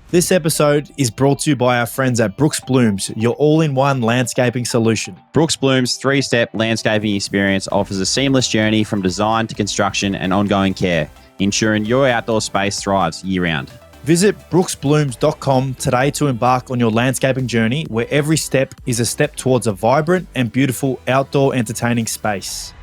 This episode is brought to you by our friends at Brooks Blooms, your all-in-one landscaping solution. Brooks Bloom's three-step landscaping experience offers a seamless journey from design to construction and ongoing care, ensuring your outdoor space thrives year-round. Visit brooksblooms.com today to embark on your landscaping journey, where every step is a step towards a vibrant and beautiful outdoor entertaining space.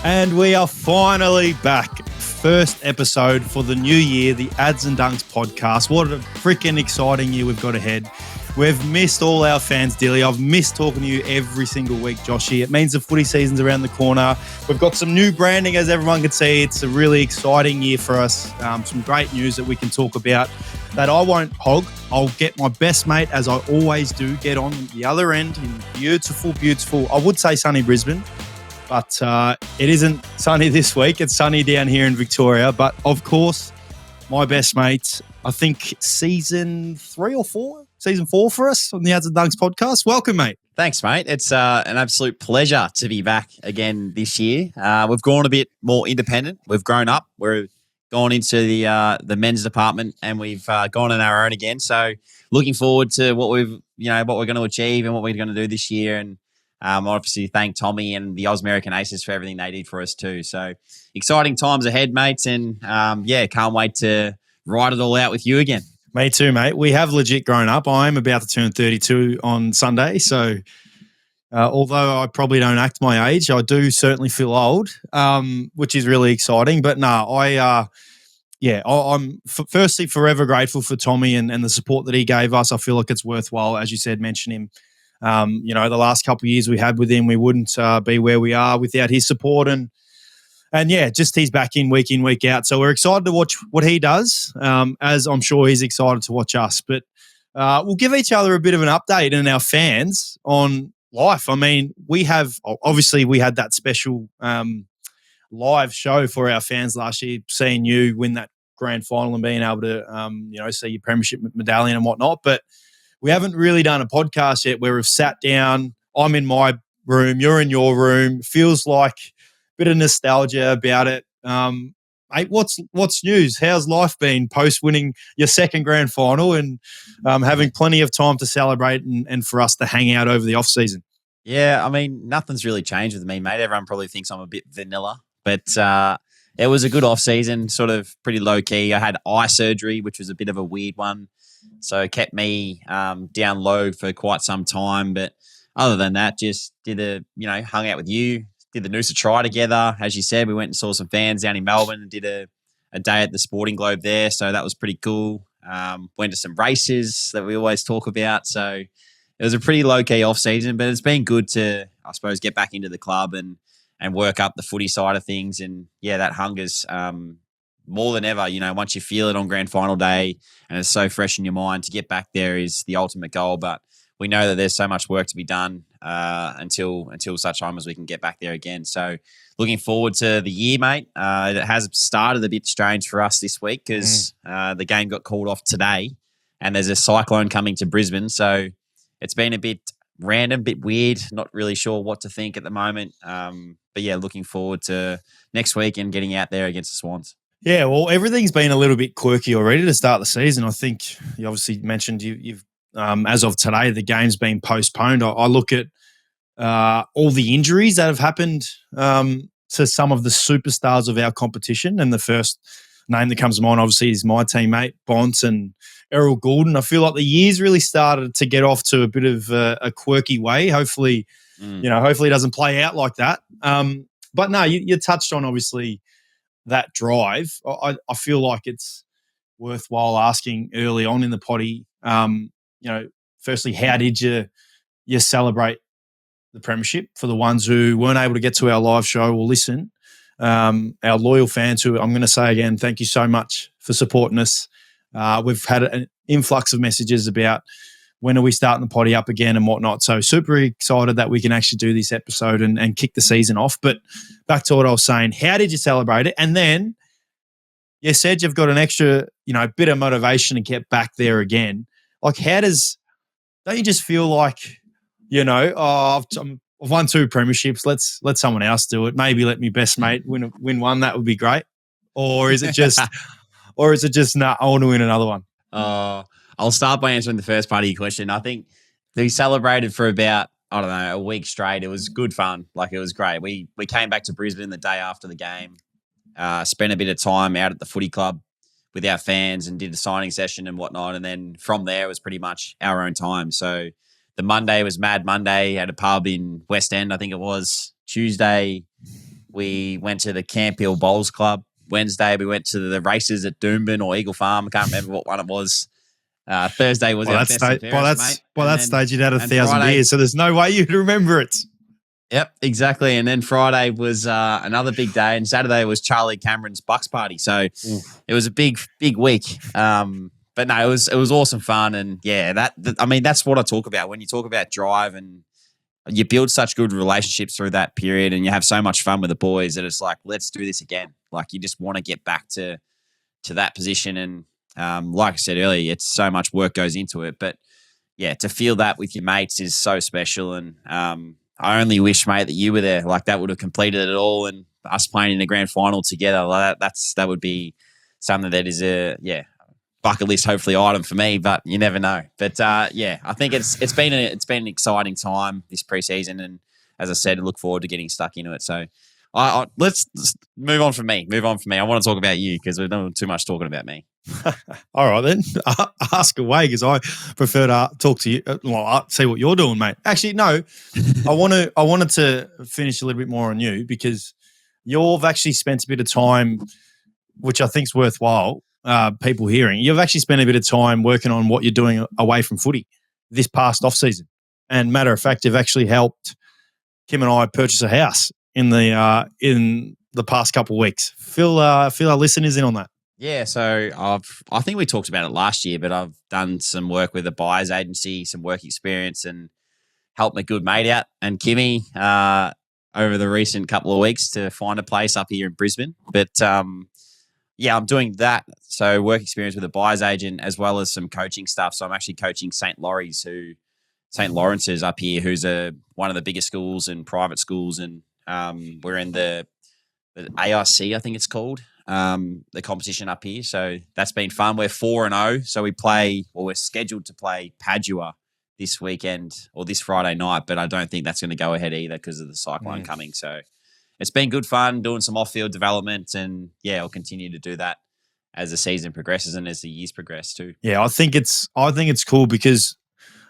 And we are finally back. First episode for the new year, the Ads and Dunks podcast. What a freaking exciting year we've got ahead. We've missed all our fans dearly. I've missed talking to you every single week, Joshy. It means the footy season's around the corner. We've got some new branding, as everyone can see. It's a really exciting year for us. Some great news that we can talk about that I won't hog. I'll get my best mate, as I always do, get on the other end in beautiful, I would say sunny Brisbane. But it isn't sunny this week. It's sunny down here in Victoria. But, of course, my best mate, I think season 4 for us on the Ads and Dunks podcast. Welcome, mate. Thanks, mate. It's an absolute pleasure to be back again this year. We've gone a bit more independent. We've grown up. We've gone into the men's department and we've gone on our own again. So looking forward to what we're going to achieve and what we're going to do this year. And obviously thank Tommy and the American Aces for everything they did for us too. So exciting times ahead, mates. And can't wait to ride it all out with you again. Me too, mate. We have legit grown up. I'm about to turn 32 on Sunday. So although I probably don't act my age, I do certainly feel old, which is really exciting. But I'm firstly forever grateful for Tommy and the support that he gave us. I feel like it's worthwhile, as you said, mention him. The last couple of years we had with him, we wouldn't be where we are without his support. And just he's back in, week out. So we're excited to watch what he does, as I'm sure he's excited to watch us. But we'll give each other a bit of an update and our fans on life. I mean, we had that special live show for our fans last year, seeing you win that grand final and being able to, see your premiership medallion and whatnot. But we haven't really done a podcast yet where we've sat down. I'm in my room, you're in your room. Feels like a bit of nostalgia about it. Mate, what's news? How's life been post winning your second grand final and having plenty of time to celebrate and for us to hang out over the off season? Yeah, I mean, nothing's really changed with me, mate. Everyone probably thinks I'm a bit vanilla, but it was a good off season, sort of pretty low key. I had eye surgery, which was a bit of a weird one. So it kept me down low for quite some time. But other than that, just hung out with you, did the Noosa Try together. As you said, we went and saw some fans down in Melbourne and did a day at the Sporting Globe there. So that was pretty cool. Went to some races that we always talk about. So it was a pretty low-key off-season, but it's been good to, I suppose, get back into the club and work up the footy side of things. And, that hunger's more than ever, once you feel it on grand final day and it's so fresh in your mind, to get back there is the ultimate goal. But we know that there's so much work to be done until such time as we can get back there again. So looking forward to the year, mate. It has started a bit strange for us this week because the game got called off today and there's a cyclone coming to Brisbane. So it's been a bit random, bit weird, not really sure what to think at the moment. But looking forward to next week and getting out there against the Swans. Yeah, well, everything's been a little bit quirky already to start the season. I think you obviously mentioned you've as of today, the game's been postponed. I look at all the injuries that have happened to some of the superstars of our competition, and the first name that comes to mind, obviously, is my teammate, Bont and Errol Goulden. I feel like the year's really started to get off to a bit of a quirky way. Hopefully, hopefully it doesn't play out like that. But no, you touched on, obviously, that drive. I feel like it's worthwhile asking early on in the potty, firstly, how did you celebrate the premiership for the ones who weren't able to get to our live show or listen? Our loyal fans who, I'm going to say again, thank you so much for supporting us. We've had an influx of messages about when are we starting the potty up again and whatnot. So super excited that we can actually do this episode and kick the season off. But back to what I was saying, how did you celebrate it? And then you said you've got an extra, bit of motivation to get back there again. Like, don't you just feel like, I'm I've won 2 premierships. Let's let someone else do it. Maybe let me best mate win one. That would be great. Or is it just, nah, I want to win another one? I'll start by answering the first part of your question. I think we celebrated for about, I don't know, a week straight. It was good fun. Like, it was great. We came back to Brisbane the day after the game, spent a bit of time out at the footy club with our fans and did a signing session and whatnot. And then from there, it was pretty much our own time. So the Monday was Mad Monday at a pub in West End, I think it was. Tuesday, we went to the Camp Hill Bowls Club. Wednesday, we went to the races at Doomben or Eagle Farm. I can't remember what one it was. Thursday was our best and fairest, mate. By that stage, you'd had 1,000 Friday, beers, so there's no way you'd remember it. Yep, exactly. And then Friday was another big day, and Saturday was Charlie Cameron's Bucks party. So it was a big week. But no, it was awesome fun, and yeah, that's what I talk about when you talk about drive, and you build such good relationships through that period, and you have so much fun with the boys that it's like, let's do this again. Like, you just want to get back to that position, and like I said earlier, it's so much work goes into it, but yeah, to feel that with your mates is so special, and I only wish, mate, that you were there. Like, that would have completed it all, and us playing in the grand final together, like that would be something that is a bucket list, hopefully, item for me. But you never know. But I think it's been an exciting time this preseason, and as I said, I look forward to getting stuck into it. So let's move on from me. I want to talk about you because we've done too much talking about me. All right, then. Ask away, because I prefer to talk to you. Well, see what you're doing, mate. Actually, no. I wanted to finish a little bit more on you, because you've actually spent a bit of time, which I think is worthwhile, people hearing. You've actually spent a bit of time working on what you're doing away from footy this past off-season. And matter of fact, you've actually helped Kim and I purchase a house in the past couple of weeks. Fill our listeners in on that. Yeah, so I think we talked about it last year, but I've done some work with a buyer's agency, some work experience, and helped my good mate out and Kimmy over the recent couple of weeks to find a place up here in Brisbane. But I'm doing that. So work experience with a buyer's agent, as well as some coaching stuff. So I'm actually coaching St. Lawrence's up here, who's one of the biggest schools and private schools, and we're in the ARC, I think it's called. The competition up here. So that's been fun. We're 4-0. So we're scheduled to play Padua this weekend or this Friday night, but I don't think that's going to go ahead either because of the cyclone coming. So it's been good fun doing some off-field development, and I'll continue to do that as the season progresses and as the years progress too. Yeah, I think it's cool because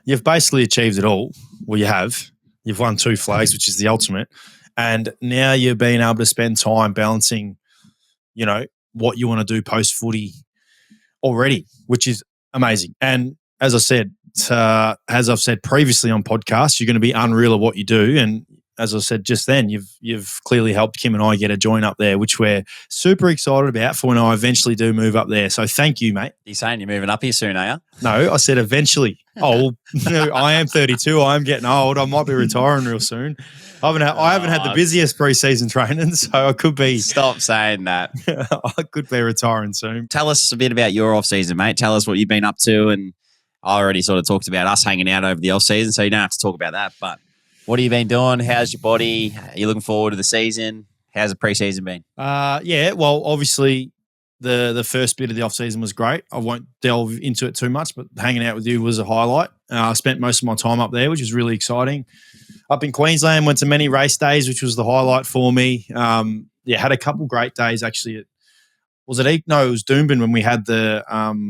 you've basically achieved it all. Well, you have. You've won 2 flags, which is the ultimate. And now you're being able to spend time balancing what you want to do post-footy already, which is amazing. And as I've said previously on podcasts, you're going to be unreal at what you do. And as I said just then, you've clearly helped Kim and I get a joint up there, which we're super excited about for when I eventually do move up there. So thank you, mate. You're saying you're moving up here soon, are you? No, I said eventually. Oh, I am 32. I am getting old. I might be retiring real soon. I haven't had the busiest preseason training, so I could be. Stop saying that. I could be retiring soon. Tell us a bit about your off season, mate. Tell us what you've been up to, and I already sort of talked about us hanging out over the off season, so you don't have to talk about that. But what have you been doing? How's your body? Are you looking forward to the season? How's the preseason been? Well, obviously the first bit of the off season was great. I won't delve into it too much, but hanging out with you was a highlight. I spent most of my time up there, which was really exciting. Up in Queensland, went to many race days, which was the highlight for me. Had a couple great days actually. Was it No, it was Doomben when we had the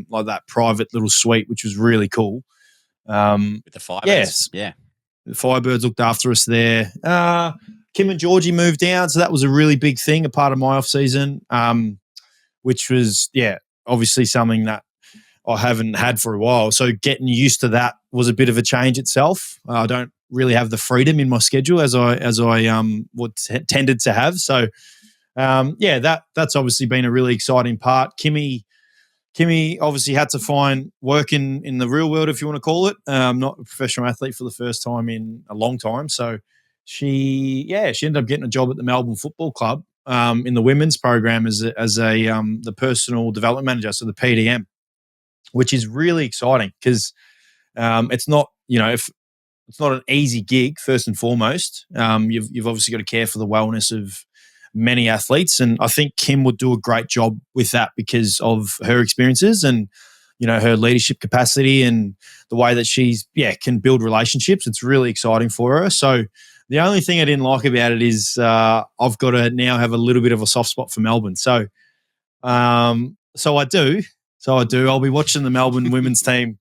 like that private little suite, which was really cool. With the Firebirds, yes, yeah. The Firebirds looked after us there. Kim and Georgie moved down, so that was a really big thing, a part of my off season, which was obviously something that I haven't had for a while. So getting used to that was a bit of a change itself. I don't really have the freedom in my schedule as I tended to have. So that's obviously been a really exciting part. Kimmy obviously had to find work in the real world, if you want to call it. Not a professional athlete for the first time in a long time. So she ended up getting a job at the Melbourne Football Club in the women's program as the personal development manager, so the PDM, which is really exciting because it's not, an easy gig. First and foremost, you've obviously got to care for the wellness of many athletes, and I think Kim would do a great job with that because of her experiences and her leadership capacity and the way that she's can build relationships. It's really exciting for her. So the only thing I didn't like about it is I've got to now have a little bit of a soft spot for Melbourne. So so I do. I'll be watching the Melbourne women's team,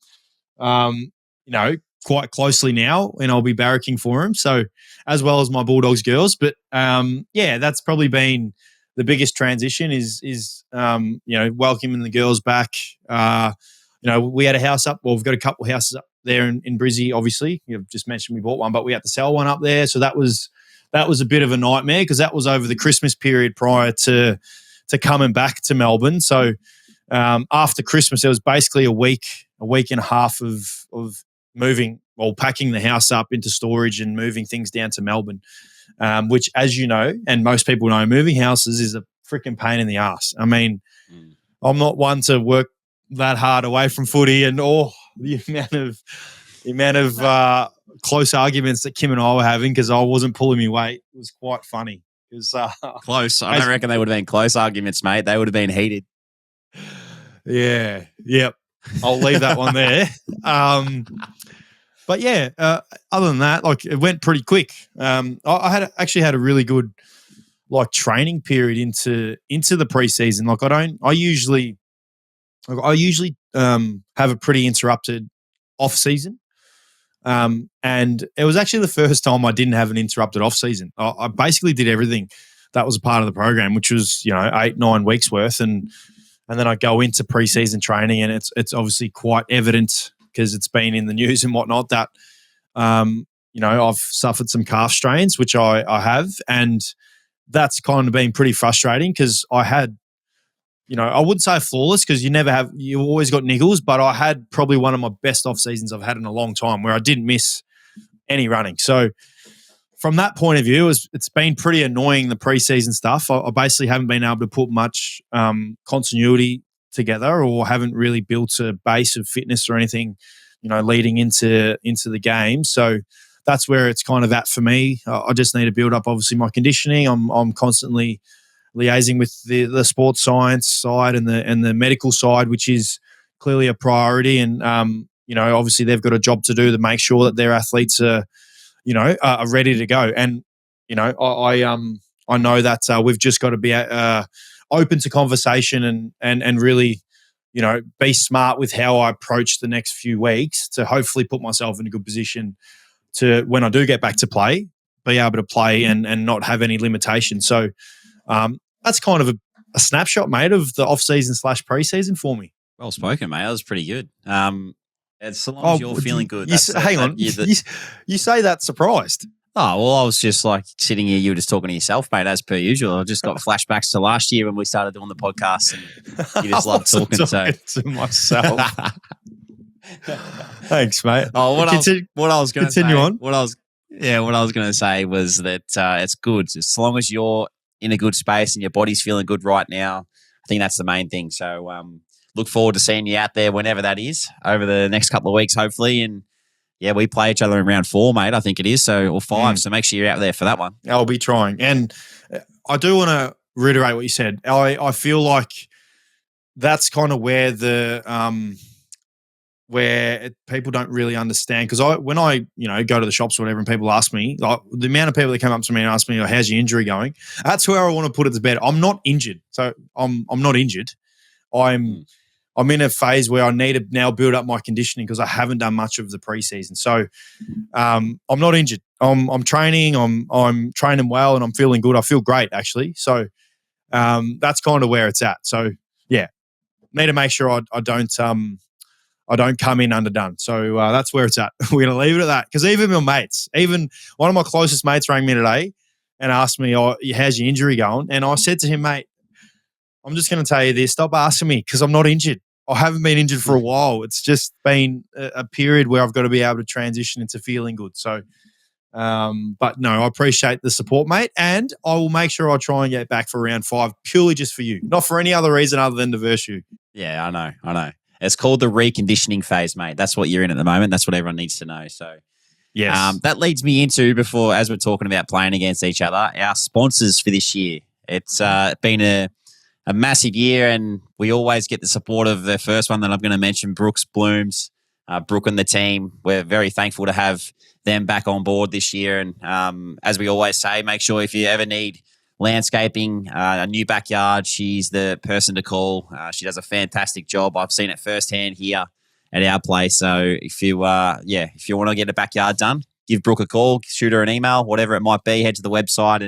quite closely now, and I'll be barracking for them. So as well as my Bulldogs girls, but that's probably been the biggest transition is welcoming the girls back. We had a house up. Well, we've got a couple of houses up there in Brizzy. Obviously, you've just mentioned we bought one, but we had to sell one up there. So that was a bit of a nightmare because that was over the Christmas period prior to coming back to Melbourne. So after Christmas, there was basically a week and a half of moving or packing the house up into storage and moving things down to Melbourne, which, as you know, and most people know, moving houses is a freaking pain in the ass. I mean, I'm not one to work that hard away from footy, and the amount of close arguments that Kim and I were having because I wasn't pulling my weight was quite funny. Close. I don't reckon they would have been close arguments, mate. They would have been heated. Yeah. Yep. I'll leave that one there. But other than that, it went pretty quick. I actually had a really good training period into the preseason. I usually have a pretty interrupted off season. And it was actually the first time I didn't have an interrupted off season. I basically did everything that was a part of the program, which was 8-9 weeks worth, and then I go into preseason training, and it's obviously quite evident because it's been in the news and whatnot that I've suffered some calf strains, which I have, and that's kind of been pretty frustrating because I had, I wouldn't say flawless because you always got niggles, but I had probably one of my best off seasons I've had in a long time where I didn't miss any running. So from that point of view, it's been pretty annoying, the preseason stuff. I basically haven't been able to put much continuity together or haven't really built a base of fitness or anything, leading into the game. So that's where it's kind of at for me. I just need to build up, obviously, my conditioning. I'm constantly liaising with the sports science side and the medical side, which is clearly a priority. And obviously they've got a job to do to make sure that their athletes are ready to go. And I know that we've just got to be open to conversation and really be smart with how I approach the next few weeks to hopefully put myself in a good position to, when I do get back to play, be able to play and not have any limitations. So that's kind of a snapshot, mate, of the off-season / pre-season for me. Well spoken, mate. That was pretty good. As long as you're feeling good. You say that surprised. Oh, well, I was just sitting here, you were just talking to yourself, mate, as per usual. I just got flashbacks to last year when we started doing the podcast and you just love talking. To myself. Thanks, mate. Oh, what I was going to say. Continue on. What I was going to say was that it's good. As long as you're in a good space and your body's feeling good right now, I think that's the main thing. So look forward to seeing you out there whenever that is over the next couple of weeks, hopefully. And we play each other in round 4, mate, I think it is, or 5. So make sure you're out there for that one. I'll be trying. And I do want to reiterate what you said. I feel like that's kind of where where people don't really understand. Because when I go to the shops or whatever and people ask me, the amount of people that come up to me and ask me, how's your injury going? That's where I want to put it to bed. I'm not injured. So I'm not injured. I'm in a phase where I need to now build up my conditioning because I haven't done much of the preseason. So I'm not injured. I'm training. I'm training well and I'm feeling good. I feel great, actually. So that's kind of where it's at. So need to make sure I don't come in underdone. So that's where it's at. We're going to leave it at that because even my mates, even one of my closest mates rang me today and asked me, how's your injury going? And I said to him, mate, I'm just going to tell you this. Stop asking me because I'm not injured. I haven't been injured for a while. It's just been a period where I've got to be able to transition into feeling good. So, but no, I appreciate the support, mate. And I will make sure I try and get back for round 5 purely just for you, not for any other reason other than to verse you. Yeah, I know. It's called the reconditioning phase, mate. That's what you're in at the moment. That's what everyone needs to know. So Yes. That leads me into, before, as we're talking about playing against each other, our sponsors for this year. It's been a massive year, and we always get the support of the first one that I'm going to mention, Brooks Blooms, Brooke and the team. We're very thankful to have them back on board this year. And as we always say, make sure if you ever need landscaping, a new backyard, she's the person to call. She does a fantastic job. I've seen it firsthand here at our place. So if you want to get a backyard done, give Brooke a call, shoot her an email, whatever it might be. Head to the website,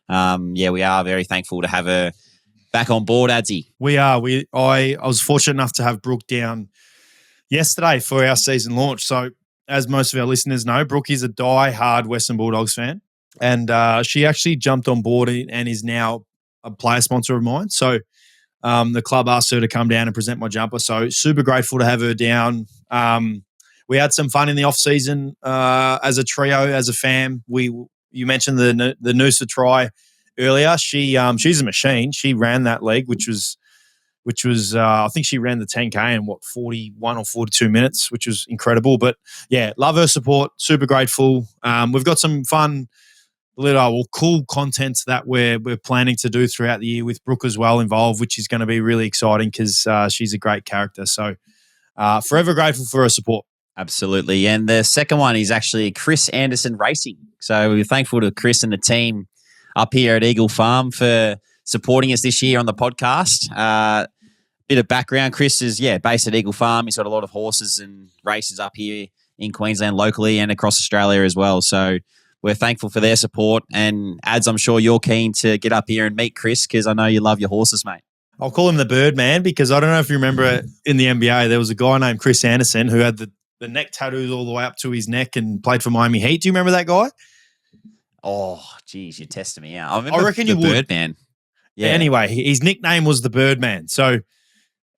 and we are very thankful to have her back on board, Adsy. We are. I was fortunate enough to have Brooke down yesterday for our season launch. So as most of our listeners know, Brooke is a die-hard Western Bulldogs fan, and she actually jumped on board and is now a player sponsor of mine. So the club asked her to come down and present my jumper. So super grateful to have her down. We had some fun in the off-season as a trio, as a fam. You mentioned the Noosa try earlier. She's a machine. She ran that leg, which was I think she ran the 10K in 41 or 42 minutes, which was incredible. But yeah, love her support. Super grateful. We've got some fun, cool content that we're planning to do throughout the year with Brooke as well involved, which is going to be really exciting because she's a great character. So forever grateful for her support. Absolutely. And the second one is actually Chris Anderson Racing. So we're thankful to Chris and the team up here at Eagle Farm for supporting us this year on the podcast. Bit of background, Chris is based at Eagle Farm. He's got a lot of horses and races up here in Queensland locally and across Australia as well. So we're thankful for their support. And Ads, I'm sure you're keen to get up here and meet Chris because I know you love your horses, mate. I'll call him the Birdman because I don't know if you remember in the NBA, there was a guy named Chris Anderson who had the neck tattoos all the way up to his neck and played for Miami Heat. Do you remember that guy? Oh, geez, you're testing me out. I reckon you would. Birdman. Yeah. Anyway, his nickname was the Birdman. So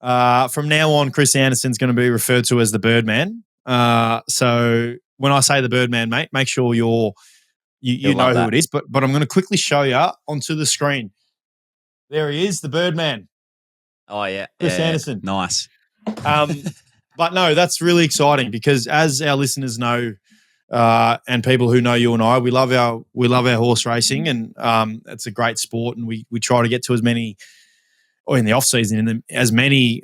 from now on, Chris Anderson's going to be referred to as the Birdman. So when I say the Birdman, mate, make sure you know who it is. But I'm going to quickly show you onto the screen. There he is, the Birdman. Oh, yeah. Chris Anderson. Nice. But no, that's really exciting because as our listeners know, and people who know you and I, we love our horse racing, and it's a great sport, and we try to get to as many, or in the off season, as many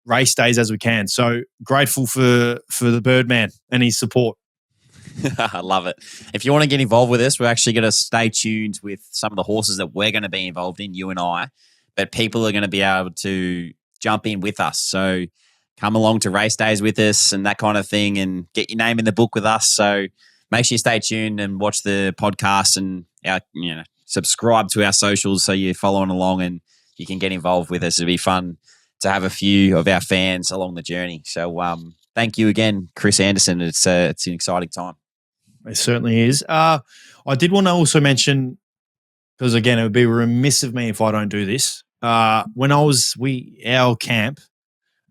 race days as we can. So grateful for the Birdman and his support. I love it. If you want to get involved with us, we're actually going to stay tuned with some of the horses that we're going to be involved in, you and I, but people are going to be able to jump in with us. So come along to race days with us and that kind of thing and get your name in the book with us. So make sure you stay tuned and watch the podcast and subscribe to our socials so you're following along and you can get involved with us. It'll be fun to have a few of our fans along the journey. So thank you again, Chris Anderson. It's an exciting time. It certainly is. I did want to also mention, because again, it would be remiss of me if I don't do this. When our camp,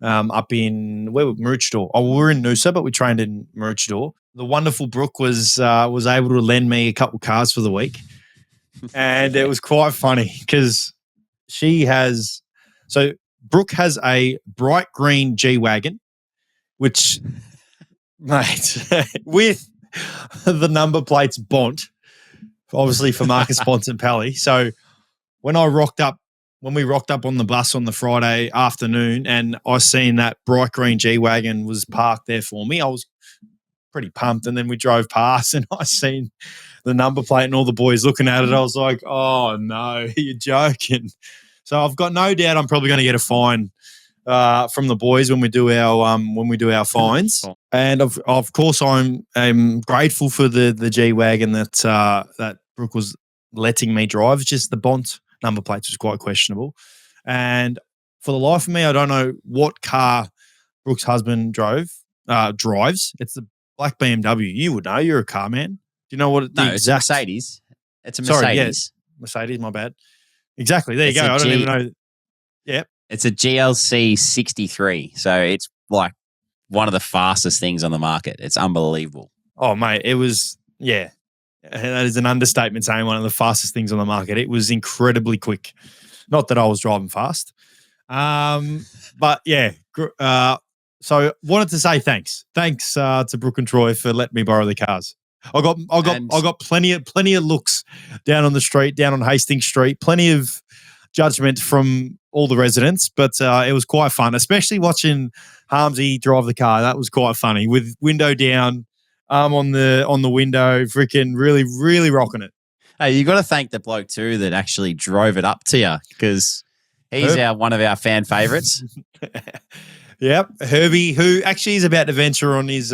up in Maroochydore. Oh, we're in Noosa, but we trained in Maroochydore. The wonderful Brooke was able to lend me a couple cars for the week, and it was quite funny because Brooke has a bright green G-Wagon, which, mate, with the number plates Bont, obviously for Marcus Bontempelli. So when we rocked up on the bus on the Friday afternoon and I seen that bright green G-Wagon was parked there for me, I was pretty pumped. And then we drove past and I seen the number plate and all the boys looking at it. I was like, oh, no, you're joking. So I've got no doubt I'm probably going to get a fine from the boys when we do our fines. And of course, I'm grateful for the G-Wagon that Brooke was letting me drive. It's just the Bont number plates was quite questionable. And for the life of me, I don't know what car Brooke's husband drives. It's the black BMW. You would know. You're a car man. Do you know what it's a Mercedes. It's a Mercedes. Sorry, yes. Mercedes, my bad. Exactly. There you go. I don't even know. Yep. It's a GLC 63. So it's like one of the fastest things on the market. It's unbelievable. Oh, mate. It was, yeah. That is an understatement saying one of the fastest things on the market. It was incredibly quick. Not that I was driving fast. But yeah, So wanted to say thanks. Thanks to Brooke and Troy for letting me borrow the cars. I got plenty of looks down on the street, down on Hastings Street, plenty of judgment from all the residents, but it was quite fun, especially watching Harmsy drive the car. That was quite funny with window down, arm on the window, freaking really, really rocking it. Hey, you got to thank the bloke too that actually drove it up to you because he's one of our fan favorites. Yep, Herbie, who actually is about to venture on his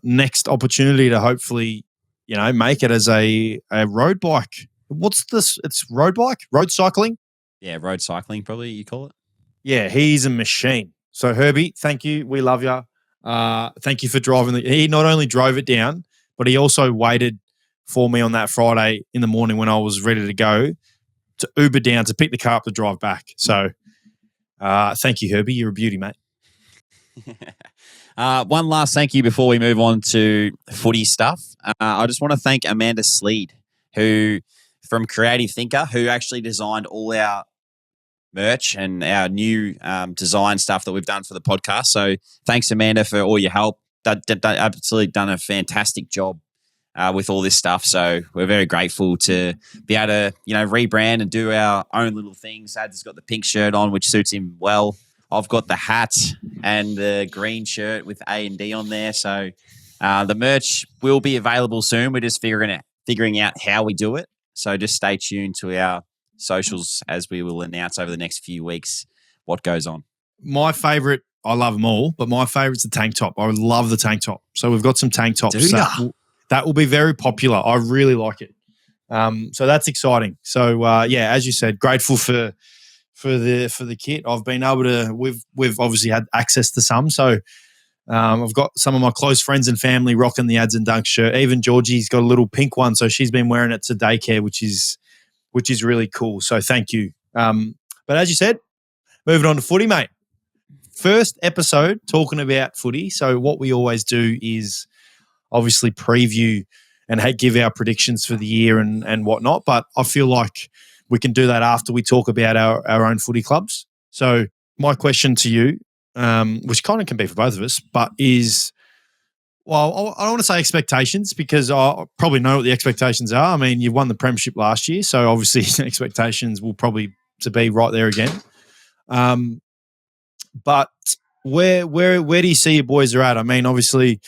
next opportunity to hopefully, make it as a road bike. What's this? It's road cycling. Yeah, road cycling, probably you call it. Yeah, he's a machine. So Herbie, thank you. We love you. Thank you for driving. He not only drove it down, but he also waited for me on that Friday in the morning when I was ready to go to Uber down to pick the car up to drive back. So thank you, Herbie. You're a beauty, mate. One last thank you before we move on to footy stuff. I just want to thank Amanda Sleed, who from Creative Thinker, who actually designed all our merch and our new design stuff that we've done for the podcast. So thanks, Amanda, for all your help. Absolutely done a fantastic job with all this stuff. So we're very grateful to be able to, rebrand and do our own little things. Sad's got the pink shirt on, which suits him well. I've got the hat and the green shirt with A&D on there. So the merch will be available soon. We're just figuring out how we do it. So just stay tuned to our socials as we will announce over the next few weeks what goes on. My favorite, I love them all, but my favorite's the tank top. I love the tank top. So we've got some tank tops that will be very popular. I really like it. So that's exciting. So as you said, grateful for the kit. I've been able to. We've obviously had access to some. So I've got some of my close friends and family rocking the Ads and Dunks shirt. Even Georgie's got a little pink one, so she's been wearing it to daycare, which is really cool. So thank you. But as you said, moving on to footy, mate. First episode talking about footy. So what we always do is obviously preview and give our predictions for the year and whatnot. But I feel like we can do that after we talk about our own footy clubs. So my question to you, which kind of can be for both of us, but is, well, I don't want to say expectations because I probably know what the expectations are. I mean, you won the premiership last year, so obviously expectations will probably to be right there again. But where do you see your boys are at? I mean, obviously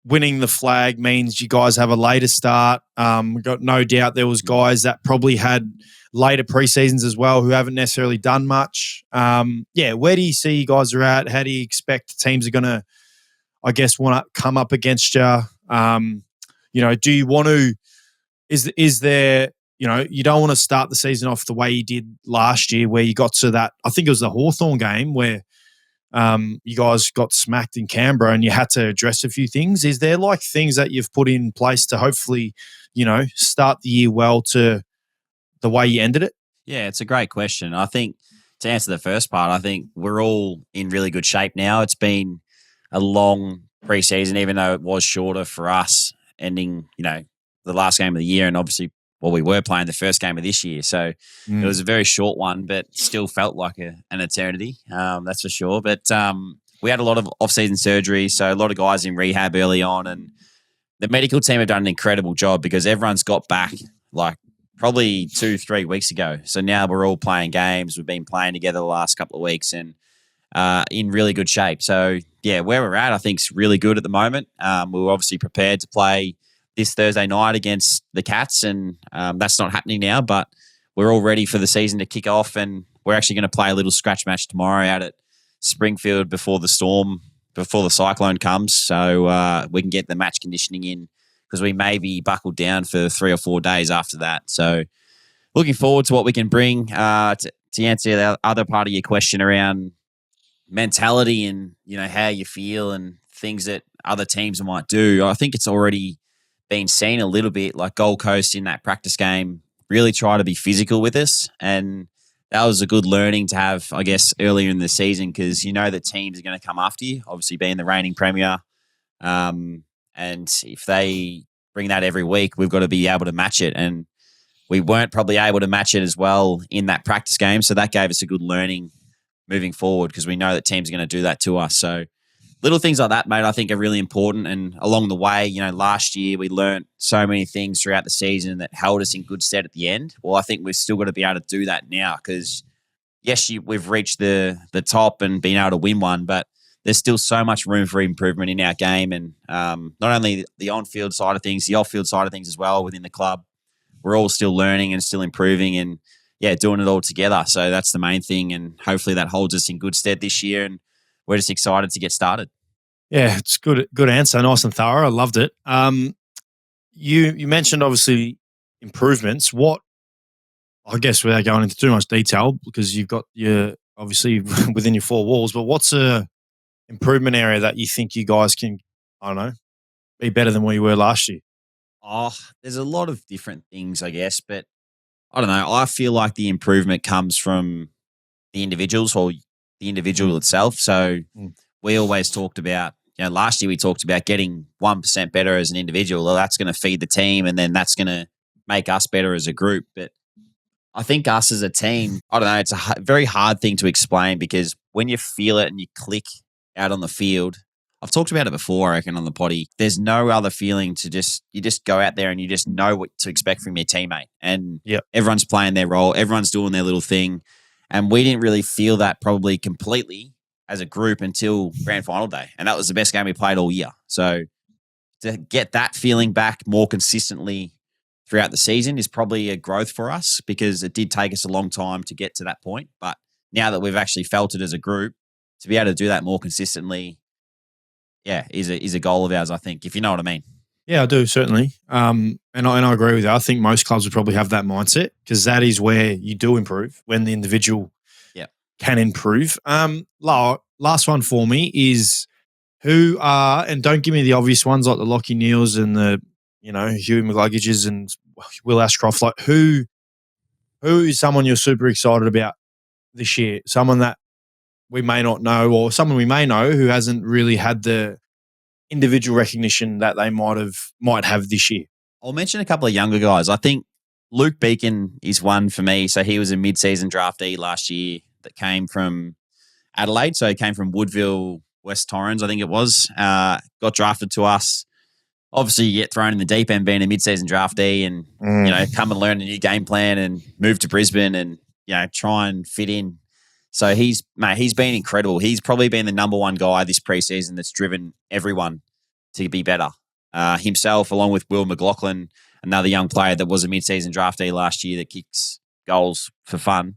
winning the flag means you guys have a later start. Got no doubt there was guys that probably had later preseasons as well who haven't necessarily done much. Where do you see you guys are at? How do you expect teams are going to, I guess, want to come up against you? Do you want to, is there, you don't want to start the season off the way you did last year where you got to that, I think it was the Hawthorn game where you guys got smacked in Canberra and you had to address a few things. Is there like things that you've put in place to hopefully, start the year well to the way you ended it? Yeah, it's a great question. I think to answer the first part, I think we're all in really good shape now. It's been a long preseason, even though it was shorter for us ending, the last game of the year. And obviously, we were playing the first game of this year. So it was a very short one, but still felt like an eternity. That's for sure. But we had a lot of off-season surgery. So a lot of guys in rehab early on. And the medical team have done an incredible job because everyone's got back like probably 2-3 weeks ago. So now we're all playing games. We've been playing together the last couple of weeks and in really good shape. So, where we're at, I think is really good at the moment. We were obviously prepared to play this Thursday night against the Cats, and that's not happening now, but we're all ready for the season to kick off, and we're actually going to play a little scratch match tomorrow out at Springfield before the Cyclone comes, so we can get the match conditioning in because we may be buckled down for 3 or 4 days after that. So looking forward to what we can bring. To answer the other part of your question around mentality and, how you feel and things that other teams might do, I think it's already been seen a little bit, like Gold Coast in that practice game really try to be physical with us, and that was a good learning to have, I guess, earlier in the season because the teams are going to come after you, obviously being the reigning premier, and if they bring that every week, we've got to be able to match it, and we weren't probably able to match it as well in that practice game, so that gave us a good learning moving forward, because we know that teams are going to do that to us. So little things like that, mate, I think are really important. And along the way, last year we learned so many things throughout the season that held us in good stead at the end. Well, I think we've still got to be able to do that now, because yes, we've reached the top and been able to win one, but there's still so much room for improvement in our game. And not only the on-field side of things, the off-field side of things as well within the club. We're all still learning and still improving and, doing it all together. So that's the main thing. And hopefully that holds us in good stead this year. And we're just excited to get started. Yeah, it's good answer. Nice and thorough. I loved it. You mentioned obviously improvements. What, I guess without going into too much detail, because you've got your obviously within your four walls, but what's a improvement area that you think you guys can, I don't know, be better than what you were last year? Oh, there's a lot of different things, I guess, but I don't know. I feel like the improvement comes from the individuals or the individual itself. So we always talked about, last year we talked about getting 1% better as an individual. Well, that's going to feed the team, and then that's going to make us better as a group. But I think us as a team, I don't know, it's a very hard thing to explain, because when you feel it and you click out on the field, I've talked about it before, I reckon, on the potty. There's no other feeling to you just go out there and you just know what to expect from your teammate. And everyone's playing their role. Everyone's doing their little thing. And we didn't really feel that probably completely as a group until grand final day. And that was the best game we played all year. So to get that feeling back more consistently throughout the season is probably a growth for us, because it did take us a long time to get to that point. But now that we've actually felt it as a group, to be able to do that more consistently, is a goal of ours, I think, if you know what I mean. Yeah, I do, certainly. And I agree with you. I think most clubs would probably have that mindset, because that is where you do improve, when the individual can improve. Last one for me is, who are, and don't give me the obvious ones like the Lockie Neals and the, Huey McGluggages and Will Ashcroft. Like, who is someone you're super excited about this year? Someone that we may not know, or someone we may know who hasn't really had the individual recognition that they might have this year. I'll mention a couple of younger guys. I think Luke Beacon is one for me. So he was a mid-season draftee last year that came from Adelaide. So he came from Woodville, West Torrens, I think it was. Got drafted to us. Obviously, you get thrown in the deep end being a mid-season draftee, and come and learn a new game plan and move to Brisbane and try and fit in. So he's been incredible. He's probably been the number one guy this preseason that's driven everyone to be better. Himself, along with Will McLaughlin, another young player that was a mid-season draftee last year that kicks goals for fun.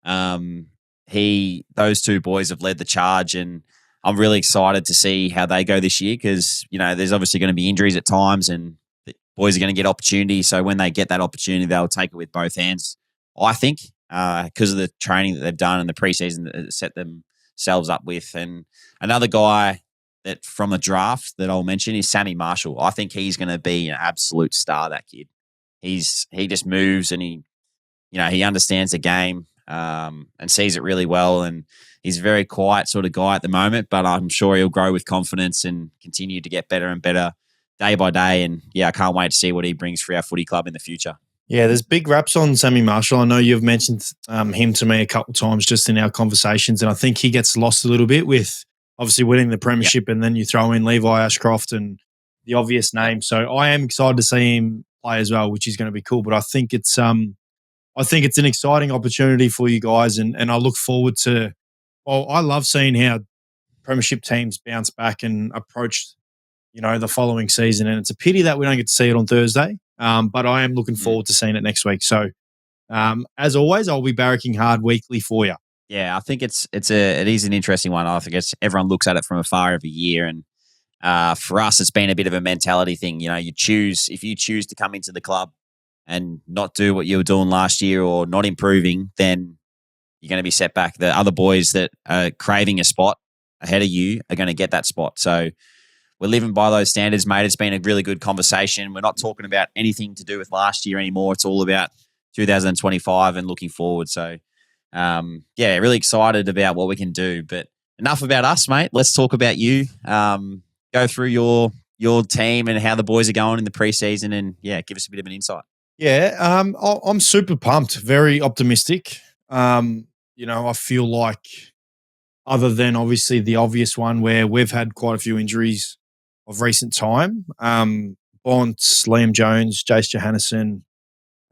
Those two boys have led the charge, and I'm really excited to see how they go this year, because there's obviously going to be injuries at times, and the boys are going to get opportunities. So when they get that opportunity, they'll take it with both hands, I think, because of the training that they've done and the preseason that they set themselves up with. And another guy that from the draft that I'll mention is Sammy Marshall. I think he's going to be an absolute star, that kid. He just moves, and he understands the game and sees it really well. And he's a very quiet sort of guy at the moment, but I'm sure he'll grow with confidence and continue to get better and better day by day. And I can't wait to see what he brings for our footy club in the future. Yeah, there's big raps on Sammy Marshall. I know you've mentioned him to me a couple of times just in our conversations, and I think he gets lost a little bit with obviously winning the premiership, and then you throw in Levi Ashcroft and the obvious name. So I am excited to see him play as well, which is going to be cool. But I think it's an exciting opportunity for you guys, and I look forward to. Well, I love seeing how premiership teams bounce back and approach, the following season, and it's a pity that we don't get to see it on Thursday. But I am looking forward to seeing it next week. So, as always, I'll be barracking hard weekly for you. Yeah, I think it is an interesting one. I think everyone looks at it from afar every year, and for us, it's been a bit of a mentality thing. If you choose to come into the club and not do what you were doing last year or not improving, then you're going to be set back. The other boys that are craving a spot ahead of you are going to get that spot. So we're living by those standards, mate. It's been a really good conversation. We're not talking about anything to do with last year anymore. It's all about 2025 and looking forward. So, really excited about what we can do. But enough about us, mate. Let's talk about you. Go through your team and how the boys are going in the preseason, and give us a bit of an insight. Yeah, I'm super pumped, very optimistic. I feel like other than obviously the obvious one where we've had quite a few injuries of recent time. Bonts, Liam Jones, Jace Johannesson,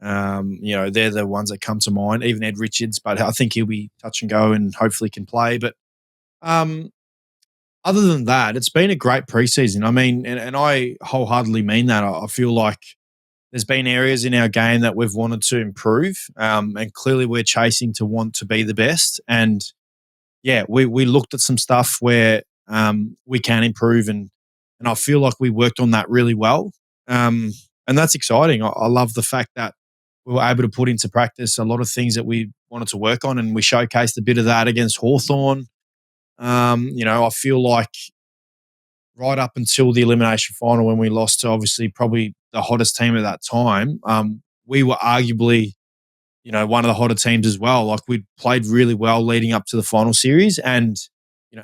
they're the ones that come to mind. Even Ed Richards, but I think he'll be touch and go and hopefully can play. But um, other than that, it's been a great preseason. I mean, and I wholeheartedly mean that. I feel like there's been areas in our game that we've wanted to improve, and clearly we're chasing to want to be the best. And yeah, we looked at some stuff where we can improve, and I feel like we worked on that really well. And that's exciting. I love the fact that we were able to put into practice a lot of things that we wanted to work on, and we showcased a bit of that against Hawthorn. I feel like right up until the elimination final when we lost to obviously probably the hottest team at that time, we were arguably, one of the hotter teams as well. Like we'd played really well leading up to the final series. And,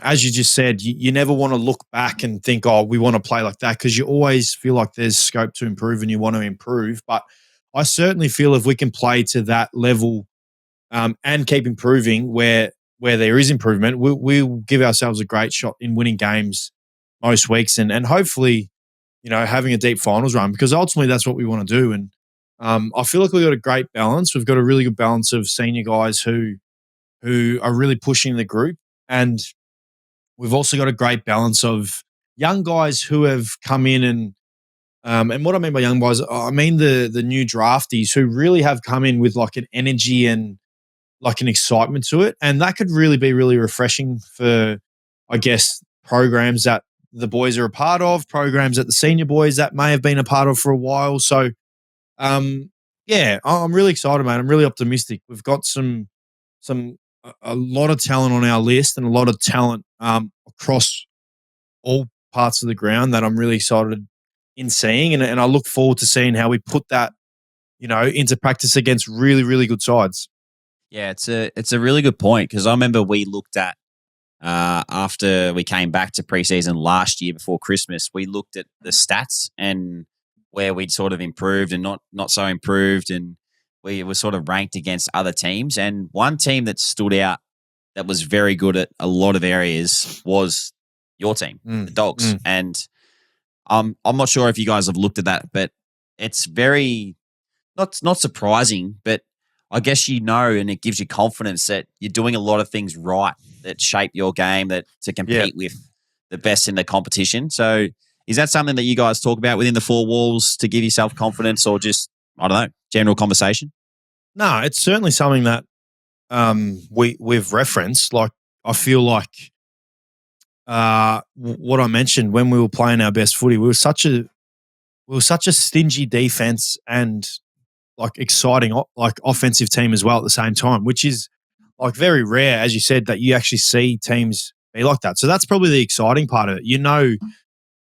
as you just said, you never want to look back and think, oh, we want to play like that, because you always feel like there's scope to improve and you want to improve. But I certainly feel if we can play to that level and keep improving where there is improvement, we'll give ourselves a great shot in winning games most weeks and hopefully, having a deep finals run, because ultimately that's what we want to do. And I feel like we've got a great balance. We've got a really good balance of senior guys who are really pushing the group. And we've also got a great balance of young guys who have come in and what I mean by young guys, I mean the new draftees who really have come in with like an energy and like an excitement to it. And that could really be really refreshing for, I guess, programs that the boys are a part of, programs that the senior boys that may have been a part of for a while. So, I'm really excited, man. I'm really optimistic. We've got a lot of talent on our list and a lot of talent across all parts of the ground that I'm really excited in seeing. And I look forward to seeing how we put that, into practice against really, really good sides. Yeah, it's a really good point, because I remember we looked at after we came back to preseason last year before Christmas, we looked at the stats and where we'd sort of improved and not so improved, and we were sort of ranked against other teams. And one team that stood out that was very good at a lot of areas was your team, the Dogs. And I'm not sure if you guys have looked at that, but it's very not surprising, but I guess and it gives you confidence that you're doing a lot of things right that shape your game to compete with the best in the competition. So is that something that you guys talk about within the four walls to give yourself confidence, or just, I don't know, general conversation? No, it's certainly something that we've referenced. Like, I feel like what I mentioned when we were playing our best footy, we were such a stingy defense and like exciting like offensive team as well at the same time, which is like very rare, as you said, that you actually see teams be like that. So that's probably the exciting part of it. You know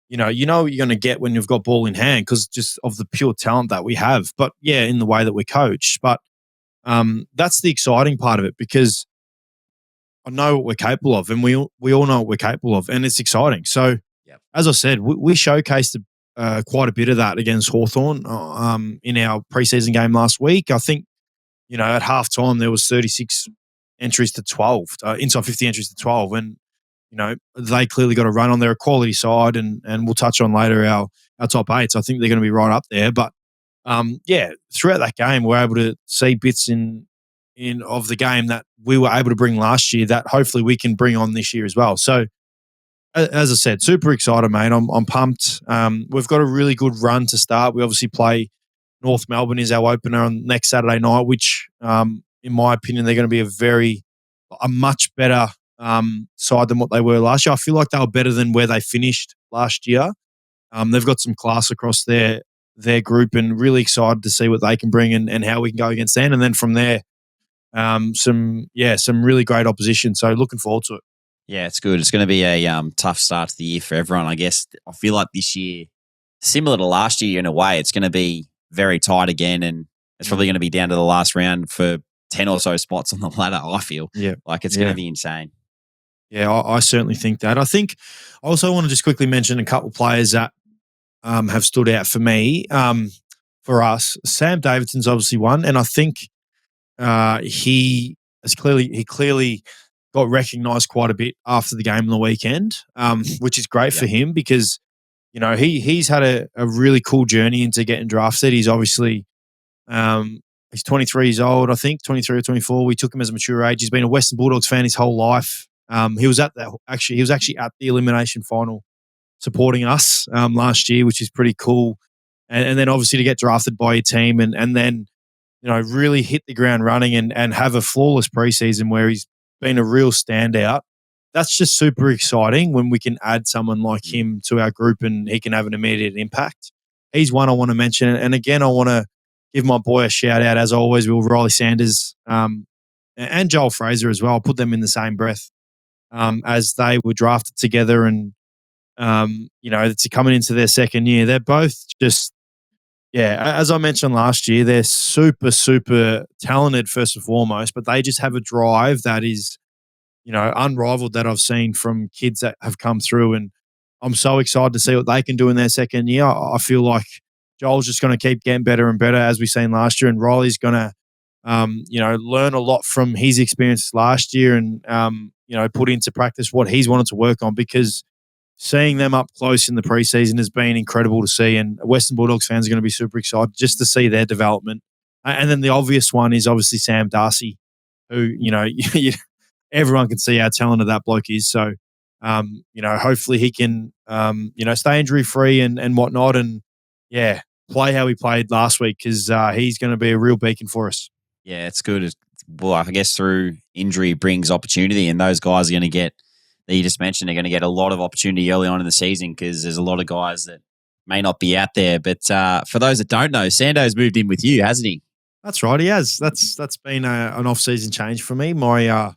what you're going to get when you've got ball in hand, because just of the pure talent that we have. But yeah, in the way that we coach. But that's the exciting part of it, because I know what we're capable of, and we all know what we're capable of, and it's exciting. So, as I said, we showcased quite a bit of that against Hawthorn in our preseason game last week. I think, at halftime there was 36 entries to 12, inside 50 entries to 12, and they clearly got a run on their quality side, and we'll touch on later our top eights. I think they're going to be right up there, but throughout that game, we're able to see bits in of the game that we were able to bring last year that hopefully we can bring on this year as well. So, as I said, super excited, mate. I'm pumped. We've got a really good run to start. We obviously play North Melbourne is our opener on next Saturday night, which, in my opinion, they're going to be a much better side than what they were last year. I feel like they were better than where they finished last year. They've got some class across their group, and really excited to see what they can bring and how we can go against them. And then from there, some really great opposition. So looking forward to it. Yeah, it's good. It's going to be a tough start to the year for everyone, I guess. I feel like this year, similar to last year in a way, it's going to be very tight again, and it's probably going to be down to the last round for 10 or so spots on the ladder, I feel. Yeah. Like it's going to be insane. Yeah, I certainly think that. I think I also want to just quickly mention a couple of players that have stood out for me. For us, Sam Davidson's obviously one, and I think he clearly got recognised quite a bit after the game on the weekend, which is great for him because, he's had a really cool journey into getting drafted. He's obviously he's 23 years old, I think, 23 or 24. We took him as a mature age. He's been a Western Bulldogs fan his whole life. He was actually at the elimination final supporting us last year, which is pretty cool. And then obviously to get drafted by your team and then, really hit the ground running and have a flawless preseason where he's been a real standout. That's just super exciting when we can add someone like him to our group and he can have an immediate impact. He's one I want to mention. And again, I want to give my boy a shout out, as always, with Riley Sanders and Joel Fraser as well. I'll put them in the same breath as they were drafted together and, it's coming into their second year. They're both just, as I mentioned last year, they're super, super talented first and foremost, but they just have a drive that is, unrivaled that I've seen from kids that have come through. And I'm so excited to see what they can do in their second year. I feel like Joel's just going to keep getting better and better as we've seen last year. And Riley's going to, learn a lot from his experience last year and, put into practice what he's wanted to work on because seeing them up close in the preseason has been incredible to see. And Western Bulldogs fans are going to be super excited just to see their development. And then the obvious one is obviously Sam Darcy, who, everyone can see how talented that bloke is. So, hopefully he can, stay injury free and whatnot. And play how he played last week because he's going to be a real beacon for us. Yeah, it's good. Well, I guess through injury brings opportunity, and those guys are going to get, that you just mentioned, are going to get a lot of opportunity early on in the season because there's a lot of guys that may not be out there. But for those that don't know, Sando's moved in with you, hasn't he? That's right, he has. That's been an off-season change for me. My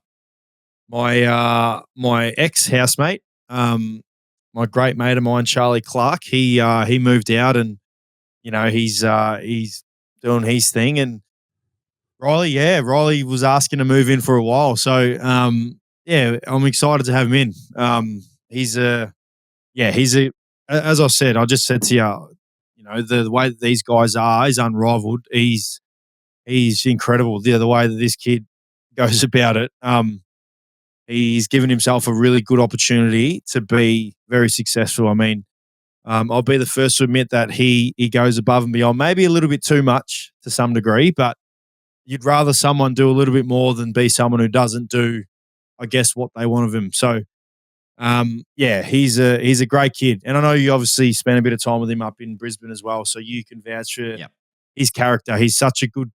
ex-housemate, my great mate of mine, Charlie Clark, he moved out and he's doing his thing. And Riley was asking to move in for a while. So I'm excited to have him in. As I said, I just said to you, the way that these guys are is unrivaled. He's incredible. The way that this kid goes about it. He's given himself a really good opportunity to be very successful. I mean, I'll be the first to admit that he goes above and beyond, maybe a little bit too much to some degree, but you'd rather someone do a little bit more than be someone who doesn't do, I guess, what they want of him. So, he's a great kid. And I know you obviously spent a bit of time with him up in Brisbane as well, so you can vouch for his character. He's such a good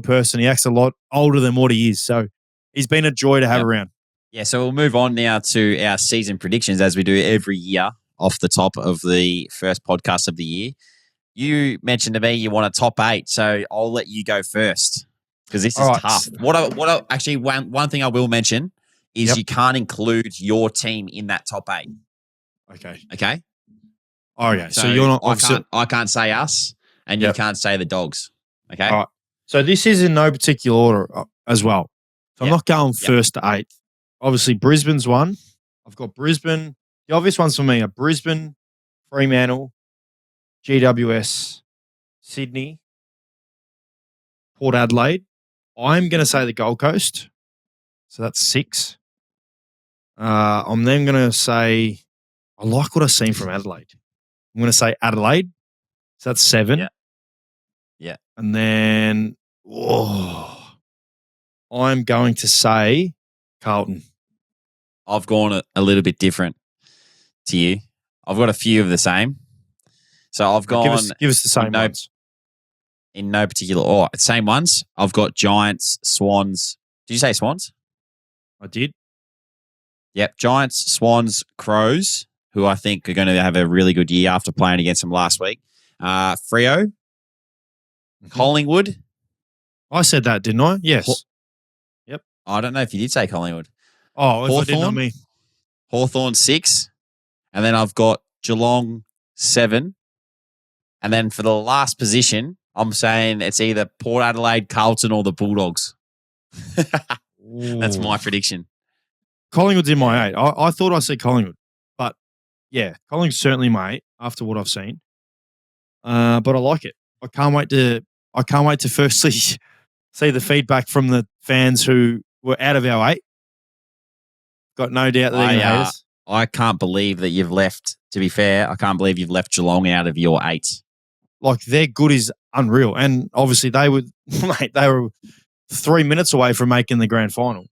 person. He acts a lot older than what he is. So he's been a joy to have around. Yeah, so we'll move on now to our season predictions as we do every year off the top of the first podcast of the year. You mentioned to me you want a top 8, so I'll let you go first because this is tough. Actually, one thing I will mention is you can't include your team in that top 8. Okay. Okay? Okay. So you're not. I can't say us, and you can't say the Dogs. Okay? All right. So this is in no particular order as well. So I'm not going first to 8th. Obviously, Brisbane's one. I've got Brisbane. The obvious ones for me are Brisbane, Fremantle, GWS, Sydney, Port Adelaide. I'm going to say the Gold Coast. So that's 6. I'm then going to say, I like what I've seen from Adelaide. I'm going to say Adelaide. So that's 7. Yeah. And then, I'm going to say Carlton. I've gone a little bit different to you. I've got a few of the same. So I've gone. Give us the same ones. In no particular same ones. I've got Giants, Swans. Did you say Swans? I did. Yep. Giants, Swans, Crows, who I think are going to have a really good year after playing against them last week. Freo, Collingwood. I said that, didn't I? Yes. Yep. I don't know if you did say Collingwood. Oh, if I didn't know me. Hawthorn 6. And then I've got Geelong 7. And then for the last position, I'm saying it's either Port Adelaide, Carlton, or the Bulldogs. That's my prediction. Collingwood's in my 8. I thought I said Collingwood. But, Collingwood's certainly my 8 after what I've seen. But I like it. I can't wait to firstly see the feedback from the fans who were out of our 8. Got no doubt that they're going to hate us. I can't believe that you've left. To be fair, I can't believe you've left Geelong out of your 8. Like, their good is unreal. And obviously they were 3 minutes away from making the grand final.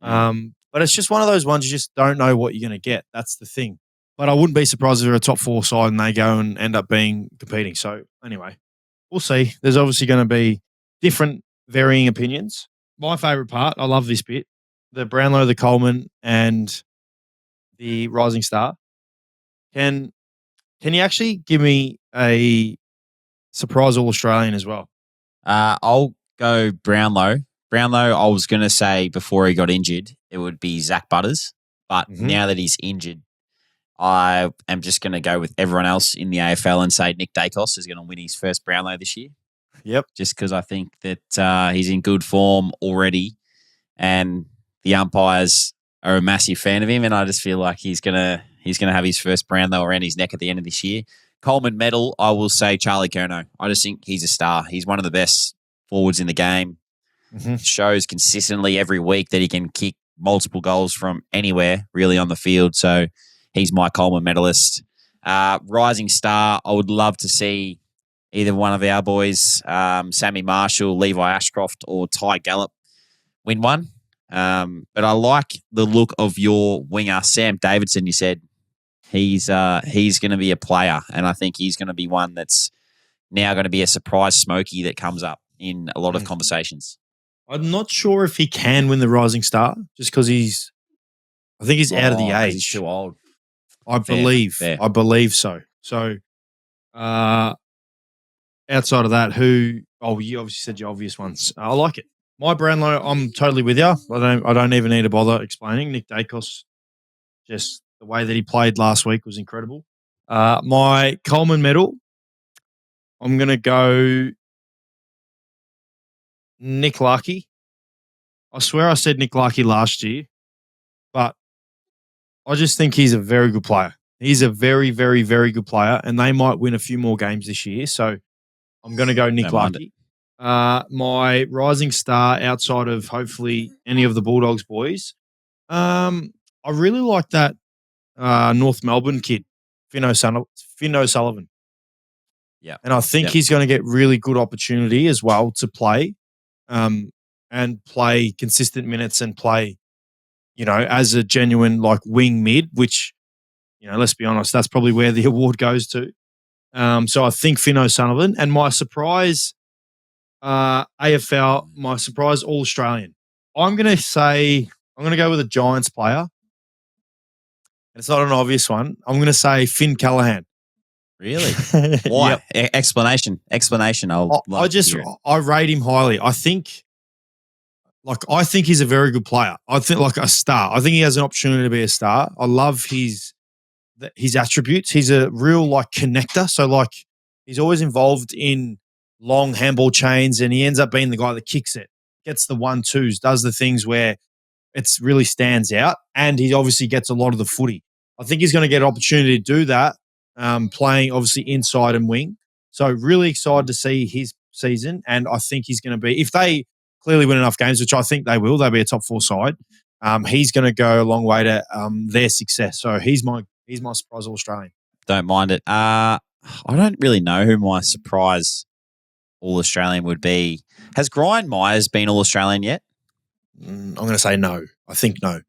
But it's just one of those ones you just don't know what you're going to get. That's the thing. But I wouldn't be surprised if they're a top 4 side and they go and end up being competing. So anyway, we'll see. There's obviously going to be different varying opinions. My favourite part, I love this bit, the Brownlow, the Coleman, and the Rising Star. Can you actually give me a surprise All-Australian as well? I'll go Brownlow. Brownlow, I was going to say before he got injured, it would be Zach Butters. But now that he's injured, I am just going to go with everyone else in the AFL and say Nick Dacos is going to win his first Brownlow this year. Yep. Just because I think that he's in good form already and the umpires are a massive fan of him, and I just feel like he's gonna have his first Brownlow around his neck at the end of this year. Coleman medal, I will say Charlie Curnow. I just think he's a star. He's one of the best forwards in the game. Shows consistently every week that he can kick multiple goals from anywhere really on the field. So he's my Coleman medalist. Rising Star, I would love to see either one of our boys, Sammy Marshall, Levi Ashcroft, or Ty Gallup win one. But I like the look of your winger, Sam Davidson. You said he's going to be a player, and I think he's going to be one that's now going to be a surprise smoky that comes up in a lot of conversations. I'm not sure if he can win the Rising Star just because I think he's out of the age. He's too old. I believe so. So, outside of that, you obviously said your obvious ones. I like it. My Brownlow, I'm totally with you. I don't even need to bother explaining. Nick Dacos, just the way that he played last week was incredible. My Coleman medal, I'm going to go Nick Larkey. I swear I said Nick Larkey last year, but I just think he's a very good player. He's a very, very, very good player, and they might win a few more games this year. So I'm going to go Nick Larkey. My Rising Star outside of hopefully any of the Bulldogs boys, I really like that North Melbourne kid, Finn O'Sullivan. Yeah. And I think he's going to get really good opportunity as well to play and play consistent minutes and play, as a genuine like wing mid, which, let's be honest, that's probably where the award goes to. So I think Finn O'Sullivan, and my surprise AFL, my surprise All-Australian. I'm going to go with a Giants player. It's not an obvious one. I'm going to say Finn Callahan. Really? Why? Yep. Explanation. I rate him highly. I think he's a very good player. I think like a star. I think he has an opportunity to be a star. I love his attributes. He's a real like connector. So like he's always involved in long handball chains, and he ends up being the guy that kicks it, gets the 1-2s, does the things where it really stands out, and he obviously gets a lot of the footy. I think he's going to get an opportunity to do that, playing obviously inside and wing. So really excited to see his season, and I think he's going to be, if they clearly win enough games, which I think they will, they'll be a top 4 side. He's going to go a long way to their success. So he's my surprise All-Australian. Don't mind it. I don't really know who my surprise All-Australian would be. Has Brian Myers been All-Australian yet? I'm going to say no. I think no.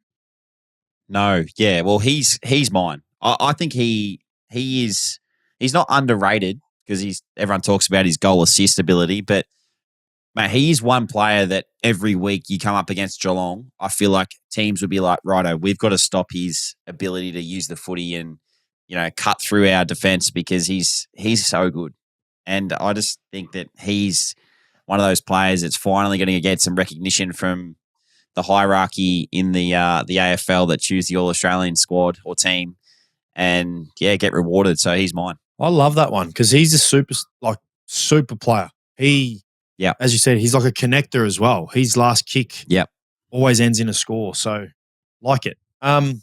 No, yeah. Well, he's mine. I think he's not underrated because everyone talks about his goal assist ability, but mate, he's one player that every week you come up against Geelong, I feel like teams would be like, righto, we've got to stop his ability to use the footy and cut through our defense because he's so good. And I just think that he's one of those players that's finally going to get some recognition from the hierarchy in the AFL that choose the All-Australian squad or team and, get rewarded. So he's mine. I love that one because he's a super player. As you said, he's like a connector as well. His last kick always ends in a score. So like it. Well,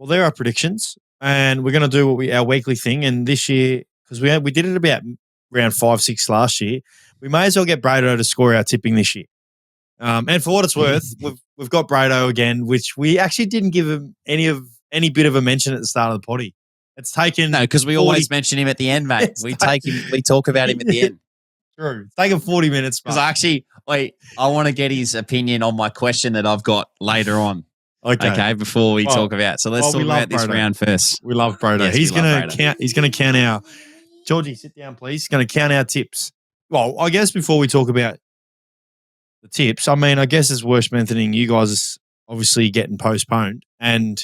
there are predictions, and we're going to do our weekly thing. And this year, because we did it about round 5-6 last year, we may as well get Brado to score our tipping this year. And for what it's worth, we've got Brado again, which we actually didn't give him any bit of a mention at the start of the potty. It's taken No, because we always mention him at the end, mate. We talk about him at the end. True. It's taken 40 minutes. Because I want to get his opinion on my question that I've got later on. Okay, before we talk about. So let's talk about this round first. We love Brodo. Yes, he's going to count our Georgie, sit down, please. He's going to count our tips. Well, I guess before we talk about the tips, I mean, I guess it's worth mentioning you guys is obviously getting postponed and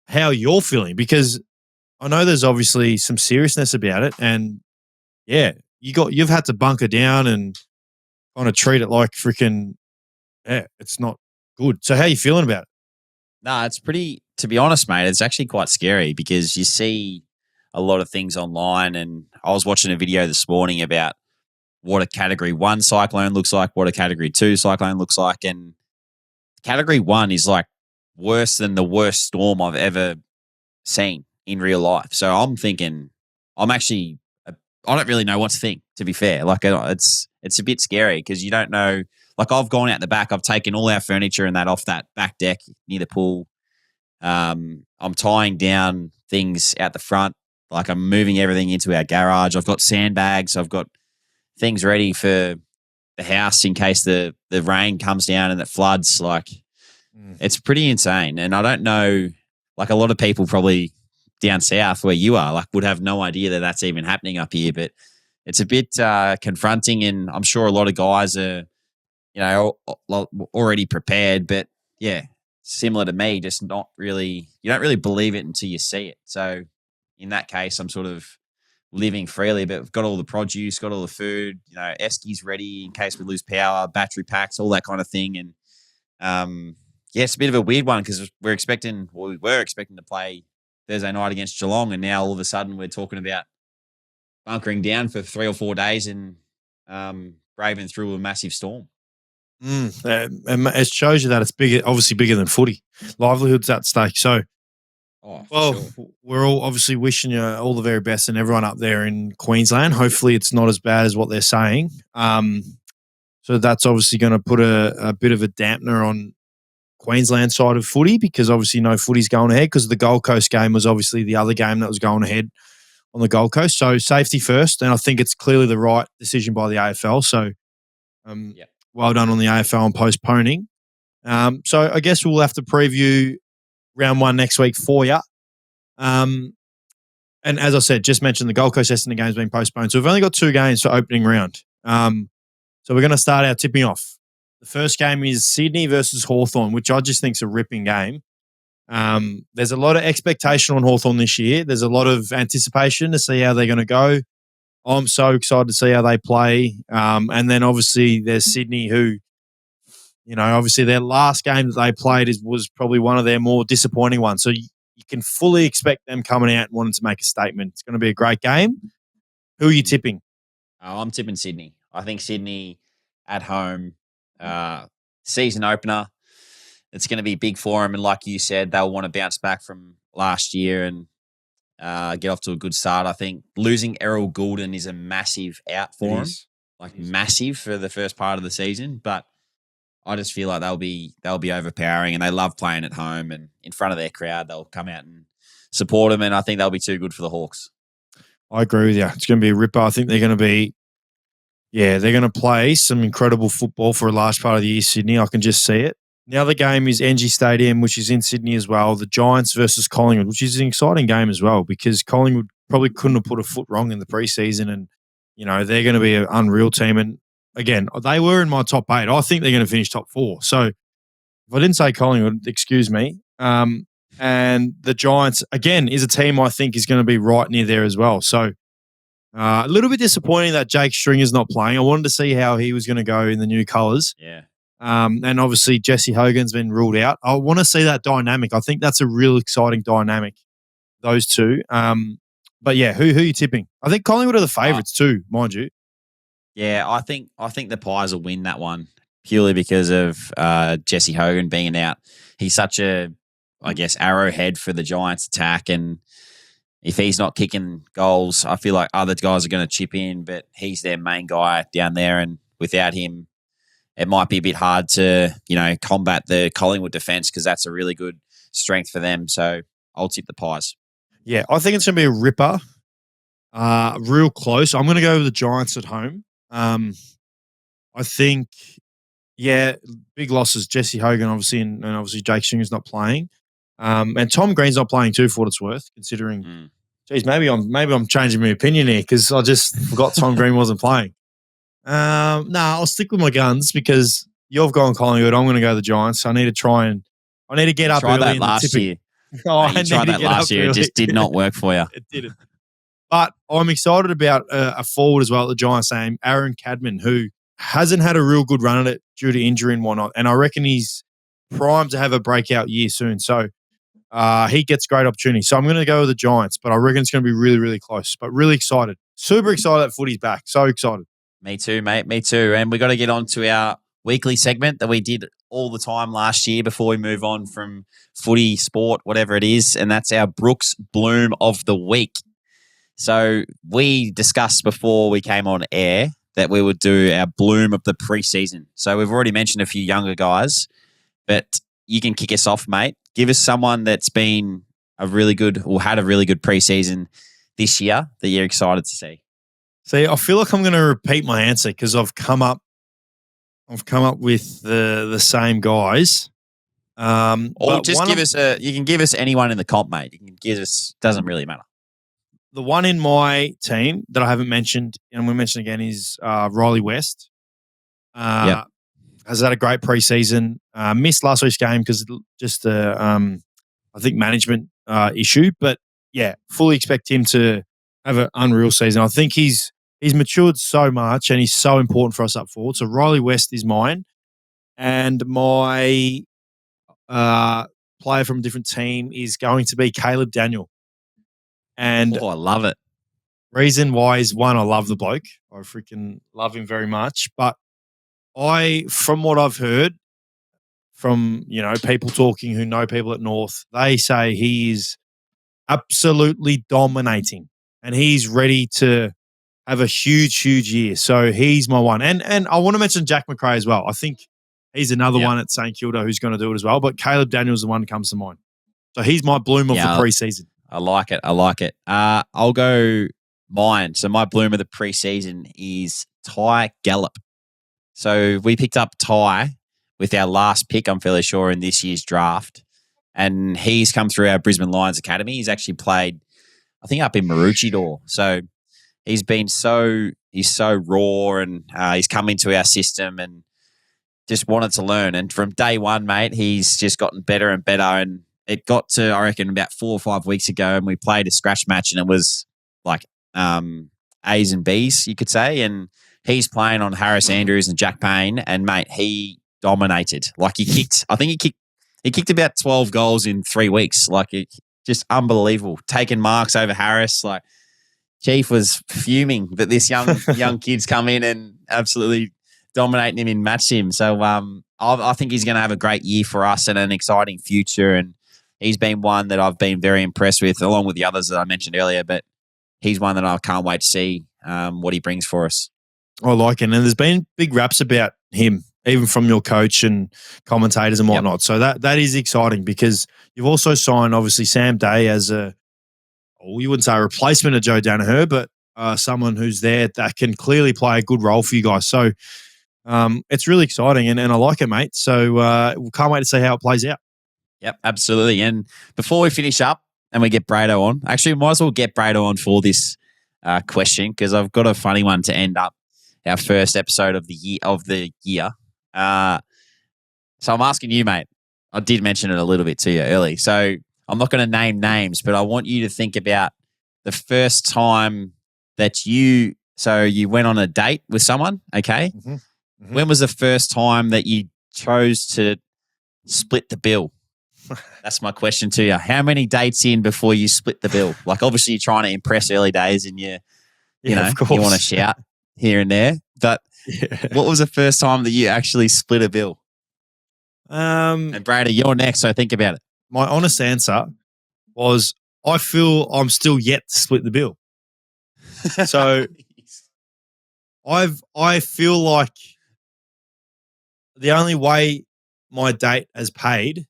how you're feeling, because I know there's obviously some seriousness about it, and you've had to bunker down and kind of treat it like freaking it's not good. So how are you feeling about it? No, it's pretty, to be honest, mate, it's actually quite scary because you see a lot of things online, and I was watching a video this morning about what a Category 1 cyclone looks like, what a Category 2 cyclone looks like, and Category 1 is like worse than the worst storm I've ever seen in real life. So I'm thinking, I don't really know what to think, to be fair. Like it's a bit scary because you don't know. Like I've gone out the back, I've taken all our furniture and that off that back deck near the pool. I'm tying down things out the front. Like I'm moving everything into our garage. I've got sandbags. I've got things ready for the house in case the rain comes down and it floods. Like it's pretty insane. And I don't know, like a lot of people probably down south where you are, like would have no idea that that's even happening up here, but it's a bit confronting, and I'm sure a lot of guys are, already prepared, but similar to me, just you don't really believe it until you see it. So in that case, I'm sort of living freely, but we've got all the produce, got all the food, Esky's ready in case we lose power, battery packs, all that kind of thing. And it's a bit of a weird one because we were expecting to play Thursday night against Geelong, and now all of a sudden we're talking about bunkering down for 3 or 4 days and braving through a massive storm. And it shows you that it's obviously bigger than footy. Livelihood's at stake. So, sure. We're all obviously wishing you all the very best and everyone up there in Queensland. Hopefully it's not as bad as what they're saying. So that's obviously going to put a bit of a dampener on Queensland side of footy, because obviously no footy's going ahead because the Gold Coast game was obviously the other game that was going ahead on the Gold Coast. So safety first, and I think it's clearly the right decision by the AFL. So well done on the AFL on postponing. So I guess we'll have to preview round 1 next week for you. And as I said, just mentioned the Gold Coast Essendon game's been postponed. So we've only got 2 games for opening round. So we're going to start our tipping off. The first game is Sydney versus Hawthorn, which I just think is a ripping game. There's a lot of expectation on Hawthorn this year. There's a lot of anticipation to see how they're going to go. I'm so excited to see how they play. And then obviously there's Sydney, who, obviously their last game that they played was probably one of their more disappointing ones. So you can fully expect them coming out and wanting to make a statement. It's going to be a great game. Who are you tipping? Oh, I'm tipping Sydney. I think Sydney at home, season opener. It's going to be big for them. And like you said, they'll want to bounce back from last year and get off to a good start. I think losing Errol Goulden is a massive out for them, massive for the first part of the season. But I just feel like they'll be overpowering, and they love playing at home and in front of their crowd. They'll come out and support them, and I think they'll be too good for the Hawks. I agree with you. It's going to be a ripper. I think they're going to be, they're going to play some incredible football for a large part of the year, Sydney. I can just see it. The other game is NG Stadium, which is in Sydney as well. The Giants versus Collingwood, which is an exciting game as well, because Collingwood probably couldn't have put a foot wrong in the preseason, and they're going to be an unreal team. And again, they were in my top 8. I think they're going to finish top 4. So if I didn't say Collingwood, excuse me. And the Giants again is a team I think is going to be right near there as well. So a little bit disappointing that Jake Stringer's not playing. I wanted to see how he was going to go in the new colours. Yeah. And obviously Jesse Hogan's been ruled out. I want to see that dynamic. I think that's a real exciting dynamic, those two. But who are you tipping? I think Collingwood are the favourites too, mind you. Yeah, I think the Pies will win that one purely because of Jesse Hogan being out. He's such a, arrowhead for the Giants attack, and if he's not kicking goals, I feel like other guys are going to chip in, but he's their main guy down there, and without him, it might be a bit hard to, combat the Collingwood defence because that's a really good strength for them. So I'll tip the Pies. Yeah, I think it's going to be a ripper. Real close. I'm going to go with the Giants at home. I think, big losses. Jesse Hogan, obviously, and obviously Jake Stringer's not playing. And Tom Green's not playing too, for what it's worth, considering, geez, maybe I'm changing my opinion here because I just forgot Tom Green wasn't playing. I'll stick with my guns because you've gone Collingwood. I'm going to go the Giants. I need to get up early. That last year. Oh, you tried that last year. It just did not work for you. It didn't. But I'm excited about a forward as well at the Giants name, Aaron Cadman, who hasn't had a real good run at it due to injury and whatnot. And I reckon he's primed to have a breakout year soon. So he gets great opportunity. So I'm going to go with the Giants, but I reckon it's going to be really, really close. But really excited. Super excited that footy's back. So excited. Me too, mate. Me too. And we got to get on to our weekly segment that we did all the time last year before we move on from footy, sport, whatever it is. And that's our Brooks Bloom of the Week. So we discussed before we came on air that we would do our Bloom of the preseason. So we've already mentioned a few younger guys, but you can kick us off, mate. Give us someone that's been a really good or had a really good preseason this year that you're excited to see. See, I feel like I'm going to repeat my answer because I've come up with the same guys. Or just give us you can give us anyone in the comp, mate. You can give us, doesn't really matter. The one in my team that I haven't mentioned, and we'll mention again, is Riley West. Has had a great preseason. Missed last week's game because just I think management issue. But yeah, fully expect him to have an unreal season. I think he's matured so much and he's so important for us up forward. So Riley West is mine, and my player from a different team is going to be Caleb Daniel. And I love it. Reason why is, one, I love the bloke. I freaking love him very much. But from what I've heard from, people talking who know people at North, they say he is absolutely dominating and he's ready to have a huge, huge year. So he's my one. And I want to mention Jack McRae as well. I think he's another one at St Kilda who's going to do it as well. But Caleb Daniel's the one that comes to mind. So he's my Bloom of the preseason. I like it. I'll go mine. So my Bloom of the preseason is Ty Gallup. So we picked up Ty with our last pick, I'm fairly sure, in this year's draft. And he's come through our Brisbane Lions Academy. He's actually played, I think, up in Maroochydore. So he's so raw and he's come into our system and just wanted to learn. And from day one, mate, he's just gotten better and better. And it got to, I reckon, about 4 or 5 weeks ago, and we played a scratch match, and it was like A's and B's, you could say. And he's playing on Harris Andrews and Jack Payne, and mate, he dominated. Like he kicked about 12 goals in 3 weeks. Like just unbelievable. Taking marks over Harris. Like Chief was fuming that this young kid's come in and absolutely dominating him in match sim. So I think he's going to have a great year for us and an exciting future. And he's been one that I've been very impressed with, along with the others that I mentioned earlier. But he's one that I can't wait to see what he brings for us. I like it. And there's been big raps about him, even from your coach and commentators and whatnot. Yep. So that is exciting because you've also signed, obviously, Sam Day as you wouldn't say a replacement of Joe Danaher, but someone who's there that can clearly play a good role for you guys. So it's really exciting and I like it, mate. So we can't wait to see how it plays out. Yep, absolutely. And before we finish up and we get Brado on, actually, we might as well get Brado on for this question because I've got a funny one to end up our first episode of the year. So I'm asking you, mate. I did mention it a little bit to you early. So I'm not going to name names, but I want you to think about the first time that you went on a date with someone, okay? Mm-hmm. Mm-hmm. When was the first time that you chose to split the bill? That's my question to you. How many dates in before you split the bill? Like, obviously, you're trying to impress early days and you want to shout here and there. But what was the first time that you actually split a bill? And Brady, you're next, so think about it. My honest answer was I feel I'm still yet to split the bill. So I feel like the only way my date has paid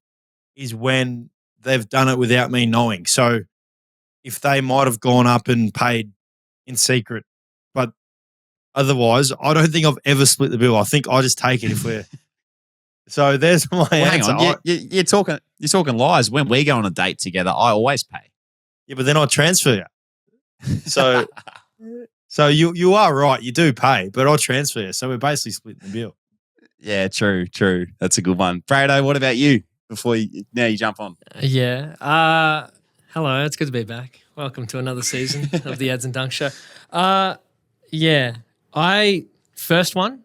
is when they've done it without me knowing. So if they might have gone up and paid in secret, but otherwise, I don't think I've ever split the bill. I think I just take it if we're. So there's my answer. Hang on, you're talking lies. When we go on a date together, I always pay. Yeah, but then I transfer you. So, so you are right. You do pay, but I transfer you. So we're basically splitting the bill. Yeah, true. That's a good one. Brado, what about you? Now you jump on. Yeah. Hello, it's good to be back. Welcome to another season of the Ads and Dunk Show. First one,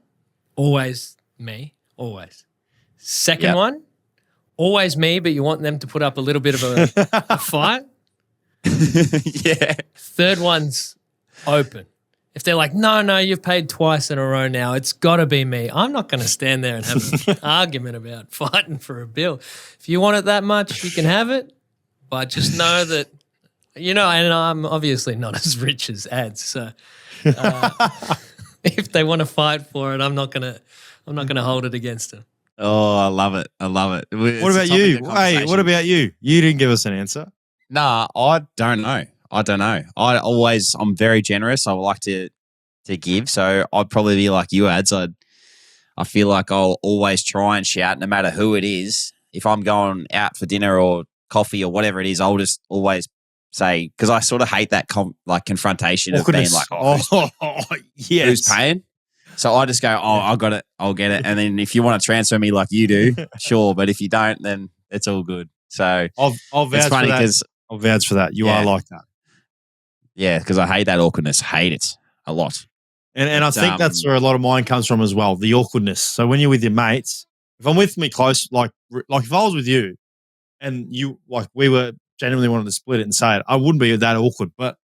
always me, always. Second one, always me, but you want them to put up a little bit of a fight. Yeah. Third one's open. If they're like, no, you've paid twice in a row now, it's got to be me. I'm not going to stand there and have an argument about fighting for a bill. If you want it that much, you can have it, but just know that, and I'm obviously not as rich as Ads, so if they want to fight for it, I'm not going to hold it against them. Oh, I love it. What about you? Hey, what about you? You didn't give us an answer. Nah, I don't know. I'm very generous. I like to give. So I'd probably be like you, Ads. I feel like I'll always try and shout no matter who it is. If I'm going out for dinner or coffee or whatever it is, I'll just always say, because I sort of hate that confrontation of being like, yes. Who's paying? So I just go, I got it, I'll get it. And then if you want to transfer me like you do, sure. But if you don't, then it's all good. So I'll vouch for that. I'll vouch for that. You are like that. Yeah, because I hate that awkwardness. Hate it a lot. And I think that's where a lot of mine comes from as well, the awkwardness. So when you're with your mates, if I'm with me close, like if I was with you and you, like we were genuinely wanted to split it and say it, I wouldn't be that awkward. But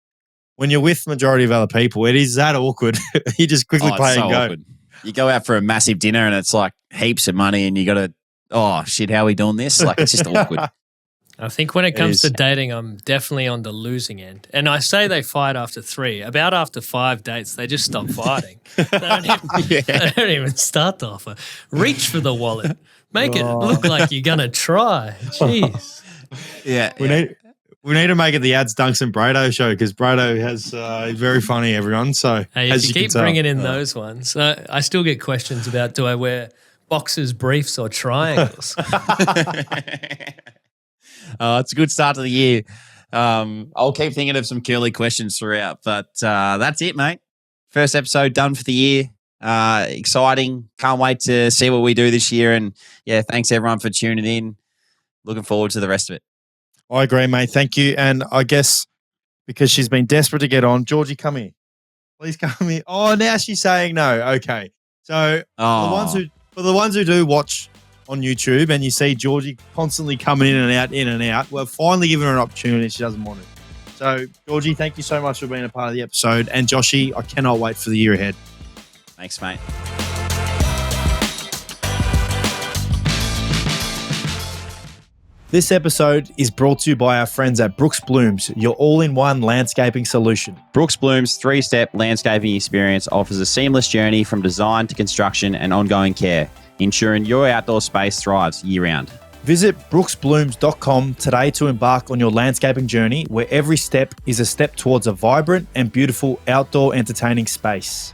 when you're with the majority of other people, it is that awkward. You just quickly pay and go. Awkward. You go out for a massive dinner and it's like heaps of money and you got to, how are we doing this? Like it's just awkward. I think when it comes to dating, I'm definitely on the losing end. And I say they fight after 3. About after 5 dates, they just stop fighting. They don't even start the offer. Reach for the wallet. Make it look like you're going to try. Jeez. Yeah. We need to make it the Ads, Dunks and Brado show because Brado has very funny, everyone. So hey, if you keep bringing in those ones, I still get questions about do I wear boxers, briefs or triangles? It's a good start to the year. I'll keep thinking of some curly questions throughout, but that's it, mate. First episode done for the year. Exciting. Can't wait to see what we do this year. And yeah, thanks everyone for tuning in. Looking forward to the rest of it. I agree, mate. Thank you. And I guess because she's been desperate to get on, Georgie, come here. Please come here. Oh, now she's saying no. Okay. So for the ones who do watch on YouTube and you see Georgie constantly coming in and out, we're finally giving her an opportunity. She doesn't want it. So, Georgie, thank you so much for being a part of the episode. And Joshy, I cannot wait for the year ahead. Thanks, mate. This episode is brought to you by our friends at Brooks Blooms, your all-in-one landscaping solution. Brooks Blooms' 3-step landscaping experience offers a seamless journey from design to construction and ongoing care, ensuring your outdoor space thrives year-round. Visit brooksblooms.com today to embark on your landscaping journey where every step is a step towards a vibrant and beautiful outdoor entertaining space.